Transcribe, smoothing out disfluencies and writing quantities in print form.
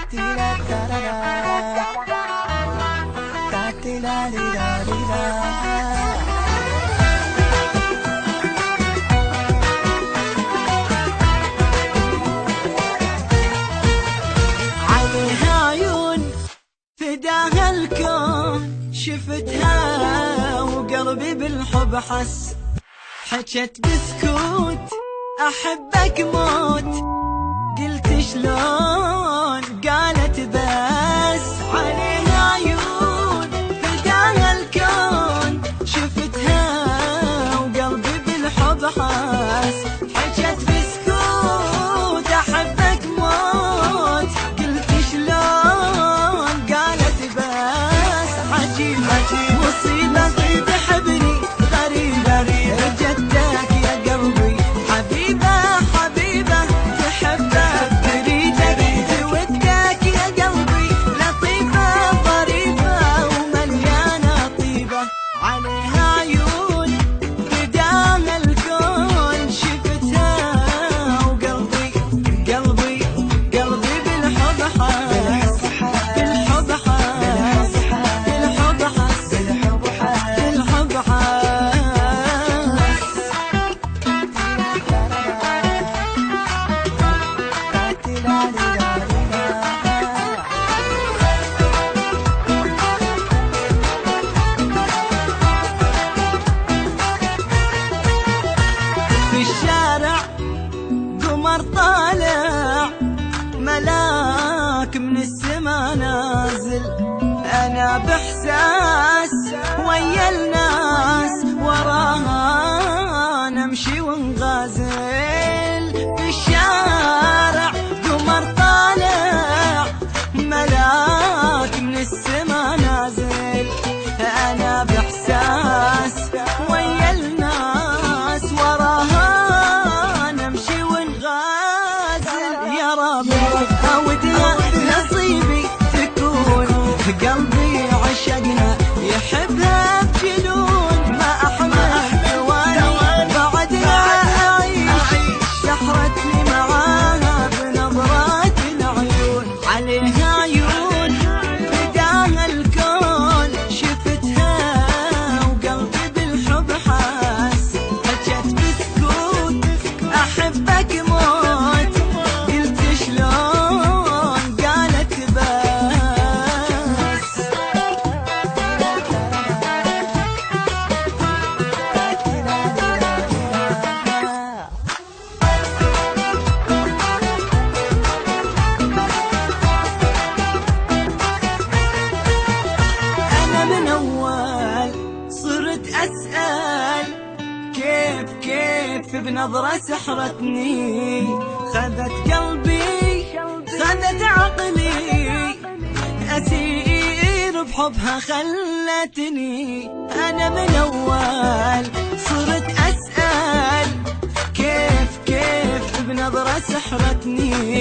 عليها عيون فداها الكون، شفتها وقلبي بالحب حس، حكت بسكوت أحبك موت، قلت شلون قالت بس. عليها عيون فداها الكون، شفتها وقلبي بالحب حس، حكت بسكوت أحبك موت، قلت شلون قالت بس. عجيب مصيبة تحبني غريبة، جدك يا قلبي حبيبة حبيبة، تحبك تريدك تودك يا قلبي، لطيفة ظريفة ومليانة طيبة. عليها عيون فداها الكون، شفتها وقلبي قلبي قلبي بالحب حس، بالحب حس، بالحب حس، بالحب حس. في الشارع قمر طالع، ملاك من السما نازل، أنا بإحساس ويا الناس وراها نمشي ونغازل. في الشارع قمر طالع، ملاك من السما نازل، أنا بإحساس ويا الناس وراها نمشي ونغازل. يا رب أودها نصيبي تكون، قلبي عشقها يحبها بجنون، ما أحمل ثواني بعدها أعيش، سحرتني معاها بنظرات العيون. عليها عيون فداها الكون، شفتها وقلبي بالحب حس، حكت بسكوت أحبك موت، قلت شلون قالت بس. أنا من أول صرت أسأل كيف بنظرة سحرتني، خذت قلبي خذت عقلي، أسير بحبها خلتني. أنا من أول صرت أسأل كيف بنظرة سحرتني،